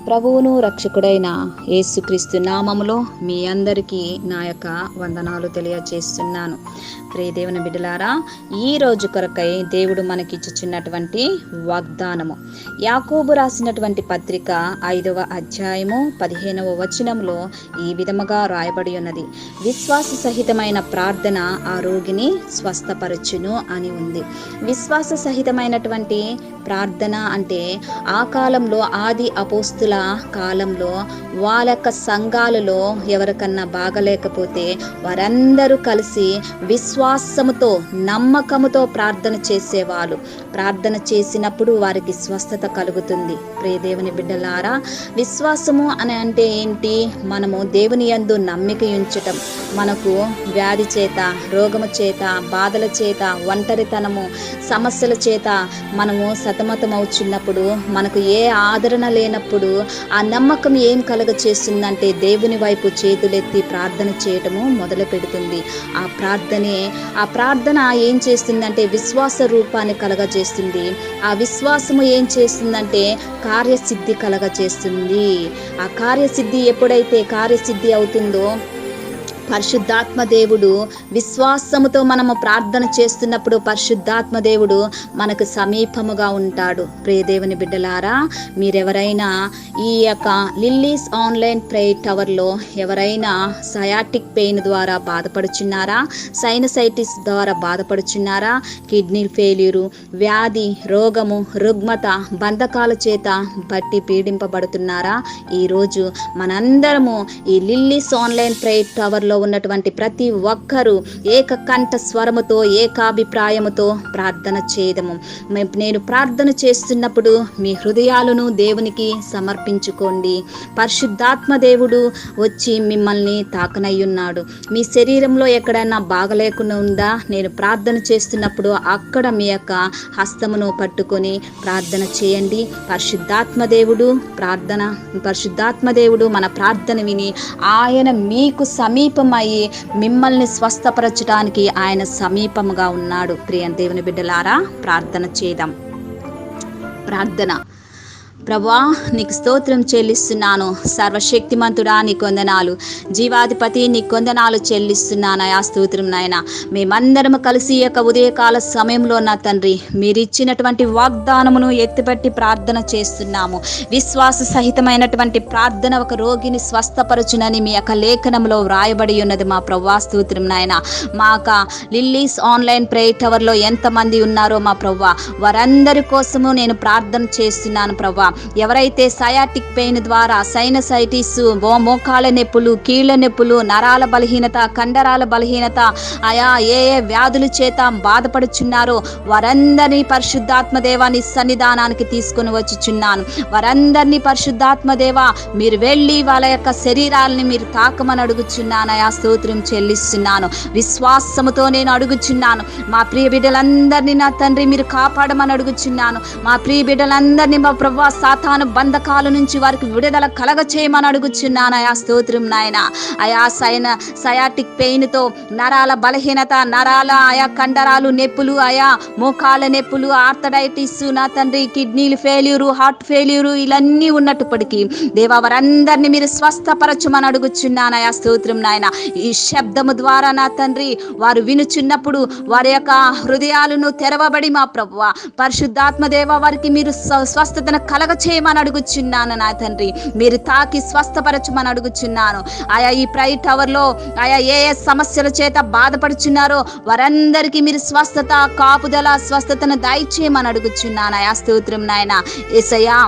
ప్రభువును రక్షకుడైన యేసుక్రీస్తు నామములో మీ అందరికీ నా యొక్క వందనాలు తెలియజేస్తున్నాను. ప్రియ దేవుని బిడ్డలారా, ఈ రోజు కొరకై దేవుడు మనకిచ్చుచున్నటువంటి వాగ్దానము యాకోబు రాసినటువంటి పత్రిక 5వ అధ్యాయము 15వ వచనంలో ఈ విధముగా రాయబడి ఉన్నది. విశ్వాస సహితమైన ప్రార్థన ఆ రోగిని స్వస్థపరచును అని ఉంది. విశ్వాస సహితమైనటువంటి ప్రార్థన అంటే ఆ కాలంలో ఆది అపోస్తుల కాలంలో వాళ్ళ యొక్క సంఘాలలో ఎవరికన్నా బాగలేకపోతే వారందరూ కలిసి విశ్వాసముతో నమ్మకముతో ప్రార్థన చేసేవాళ్ళు. ప్రార్థన చేసినప్పుడు వారికి స్వస్థత కలుగుతుంది. ప్రియ దేవుని బిడ్డలారా, విశ్వాసము అని అంటే ఏంటి? మనము దేవుని యందు నమ్మిక ఉంచటం. మనకు వ్యాధి చేత, రోగము చేత, బాధల చేత, ఒంటరితనము, సమస్యల చేత మనము సతమతమవుచున్నప్పుడు, మనకు ఏ ఆదరణ లేనప్పుడు ఆ నమ్మకం ఏం కలుగ చేస్తుందంటే దేవుని వైపు చేతులెత్తి ప్రార్థన చేయటము మొదలు పెడుతుంది. ఆ ప్రార్థన ఏం చేస్తుందంటే విశ్వాస రూపాన్ని కలగజేస్తుంది. ఆ విశ్వాసము ఏం చేస్తుందంటే కార్యసిద్ధి కలగజేస్తుంది. ఆ కార్యసిద్ధి ఎప్పుడైతే కార్యసిద్ధి అవుతుందో, పరిశుద్ధాత్మ దేవుడు విశ్వాసముతో మనము ప్రార్థన చేస్తున్నప్పుడు పరిశుద్ధాత్మ దేవుడు మనకు సమీపముగా ఉంటాడు. ప్రియ దేవుని బిడ్డలారా, మీరెవరైనా ఈ యొక్క లిల్లీస్ ఆన్లైన్ ప్రేయర్ టవర్లో ఎవరైనా సయాటిక్ పెయిన్ ద్వారా బాధపడుచున్నారా? సైనసైటిస్ ద్వారా బాధపడుచున్నారా? కిడ్నీ ఫెయిల్యూరు, వ్యాధి, రోగము, రుగ్మత, బంధకాల చేత బట్టి పీడింపబడుతున్నారా? ఈరోజు మనందరము ఈ లిల్లీస్ ఆన్లైన్ ప్రేయర్ టవర్లో ఉన్నటువంటి ప్రతి ఒక్కరూ ఏకకంఠ స్వరముతో, ఏకాభిప్రాయముతో ప్రార్థన చేయదము. నేను ప్రార్థన చేస్తున్నప్పుడు మీ హృదయాలను దేవునికి సమర్పించుకోండి. పరిశుద్ధాత్మ దేవుడు వచ్చి మిమ్మల్ని తాకనయ్యున్నాడు. మీ శరీరంలో ఎక్కడైనా బాగలేకుండా ఉందా? నేను ప్రార్థన చేస్తున్నప్పుడు అక్కడ మీ యొక్క హస్తమును పట్టుకొని ప్రార్థన చేయండి. పరిశుద్ధాత్మ దేవుడు మన ప్రార్థన విని ఆయన మీకు సమీపమయ్యి మిమ్మల్ని స్వస్థపరచడానికి ఆయన సమీపముగా ఉన్నాడు. ప్రియ దేవుని బిడ్డలారా, ప్రార్థన చేద్దాం. ప్రార్థన. ప్రభువా, నీకు స్తోత్రం చెల్లిస్తున్నాను. సర్వశక్తిమంతుడా, నీకు వందనాలు. జీవాధిపతి, నీకు వందనాలు చెల్లిస్తున్నానయా. స్తోత్రం నాయన. మేమందరము కలిసి ఈ యొక్క ఉదయకాల సమయంలో నా తండ్రి మీరు ఇచ్చినటువంటి వాగ్దానమును ఎత్తిపట్టి ప్రార్థన చేస్తున్నాము. విశ్వాస సహితమైనటువంటి ప్రార్థన ఒక రోగిని స్వస్థపరచునని మీ యొక్క లేఖనంలో వ్రాయబడి ఉన్నది మా ప్రభువా. స్తోత్రం నాయన. మా యొక్క లిల్లీస్ ఆన్లైన్ ప్రేయర్ టవర్లో ఎంతమంది ఉన్నారో మా ప్రభువా, వారందరి కోసము నేను ప్రార్థన చేస్తున్నాను ప్రభువా. ఎవరైతే సయాటిక్ పెయిన్ ద్వారా, సైనసైటిస్, మోకాళ్ళ నొప్పులు, కీళ్ళ నొప్పులు, నరాల బలహీనత, కండరాల బలహీనత, ఆయా ఏ వ్యాధుల చేత బాధపడుచున్నారో వారందరినీ పరిశుద్ధాత్మ దేవాని సన్నిధానానికి తీసుకొని వచ్చుచున్నాను. వారందరినీ పరిశుద్ధాత్మ దేవా మీరు వెళ్ళి వాళ్ళ యొక్క శరీరాలని మీరు తాకమని అడుగుచున్నానయా. స్తోత్రం చెల్లిస్తున్నాను. విశ్వాసముతో నేను అడుగుచున్నాను. మా ప్రియ బిడ్డలందరినీ నా తండ్రి మీరు కాపాడమని అడుగుచున్నాను. మా ప్రియ బిడ్డలందరినీ మా ప్రభువా సాతాను బంధకాల నుంచి వారికి విడుదల కలగ చేయమని అడుగుచున్నాను అయా. స్తోత్రం నాయన. అయా సయాటిక్ పెయిన్ తో నరాల బలహీనత, నరాల ఆయా కండరాలు నొప్పులు, ఆయా మోకాళ్ళ నొప్పులు, ఆర్థరైటిస్, నా తండ్రి కిడ్నీలు ఫెయిల్యూరు, హార్ట్ ఫెయిల్యూరు ఇవన్నీ ఉన్నప్పటికీ దేవా వారందరినీ మీరు స్వస్థపరచమని అడుగుచున్నాను అయా. స్తోత్రం నాయన. ఈ శబ్దము ద్వారా నా తండ్రి వారు వినుచున్నప్పుడు వారి యొక్క హృదయాలను తెరవబడి మా ప్రభువా పరిశుద్ధాత్మ దేవ వారికి మీరు స్వస్థతను కలగ చేయమని అడుగుచున్నాను నా తండ్రి. మీరు తాకి స్వస్థపరచమని అడుగుచున్నాను. ఆయా ఈ ప్రేయర్ టవర్లో ఆయా ఏ సమస్యల చేత బాధపడుచున్నారో వారందరికీ మీరు స్వస్థత, కాపుదల, స్వస్థతను దయచేయమని అడుగుచున్నాను ఆయా. స్తోత్రం నాయన. యేసయ్యా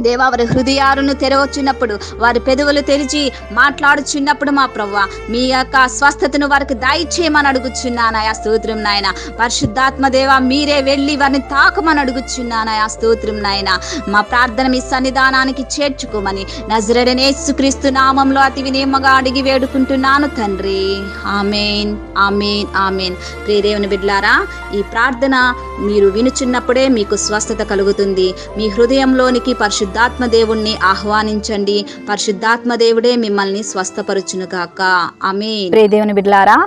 దేవా వారి హృదయాలను తెరవచ్చున్నప్పుడు, వారి పెదవులు తెరిచి మాట్లాడుచున్నప్పుడు మా ప్రభువా మీ యొక్క స్వస్థతను వారికి దయచేయమని అడుగుచున్నానయా. స్తోత్రం నాయన. పరిశుద్ధాత్మ దేవా మీరే వెళ్ళి వారిని తాకమని అడుగుచున్నానయా. స్తోత్రం నాయన. మా ప్రార్థన మీ సన్నిధానానికి చేర్చుకోమని నజరేయుడైన యేసుక్రీస్తు నామంలో అతి వినయంగా అడిగి వేడుకుంటున్నాను తండ్రి. ఆమేన్, ఆమేన్, ఆమేన్. ప్రియ దేవుని బిడ్డలారా, ఈ ప్రార్థన మీరు వినుచున్నప్పుడే మీకు స్వస్థత కలుగుతుంది. మీ హృదయంలోనికి పరిశుద్ధాత్మ దేవుణ్ణి ఆహ్వానించండి. పరిశుద్ధాత్మ దేవుడే మిమ్మల్ని స్వస్థపరచునుగాక. ఆమేన్. ప్రియ దేవుని బిడ్డలారా,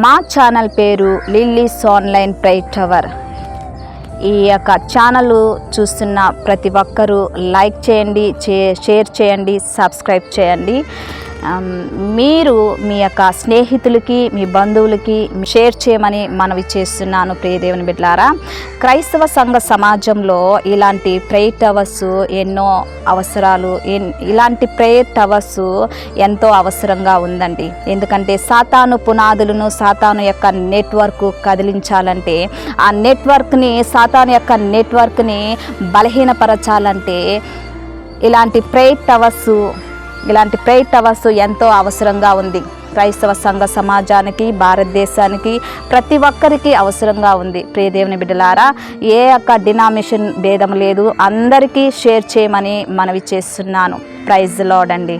మా ఛానల్ పేరు లిల్లీస్ ఆన్లైన్ ప్రేయర్ టవర్. ఈ యొక్క ఛానల్ చూస్తున్న ప్రతి ఒక్కరూ లైక్ చేయండి, షేర్ చేయండి, సబ్స్క్రైబ్ చేయండి. మీరు మీ యొక్క స్నేహితులకి, మీ బంధువులకి షేర్ చేయమని మనవి చేస్తున్నాను. ప్రియ దేవుని బిడ్డలారా, క్రైస్తవ సంఘ సమాజంలో ఇలాంటి ప్రేయర్ టవర్స్ ఎన్నో అవసరాలు, ఇలాంటి ప్రేయర్ టవర్స్ ఎంతో అవసరంగా ఉందండి. ఎందుకంటే సాతాను పునాదులను, సాతాను యొక్క నెట్వర్క్ కదిలించాలంటే, ఆ నెట్వర్క్ని, సాతాను యొక్క నెట్వర్క్ని బలహీనపరచాలంటే ఇలాంటి ప్రేయర్ టవర్స్ ఎంతో అవసరంగా ఉంది. క్రైస్తవ సంఘ సమాజానికి, భారతదేశానికి, ప్రతి ఒక్కరికి అవసరంగా ఉంది. ప్రియ దేవుని బిడ్డలారా, ఏ యొక్క డినామినేషన్ భేదం లేదు, అందరికీ షేర్ చేయమని మనవి చేస్తున్నాను. ప్రైజ్ ది లార్డ్ అండి.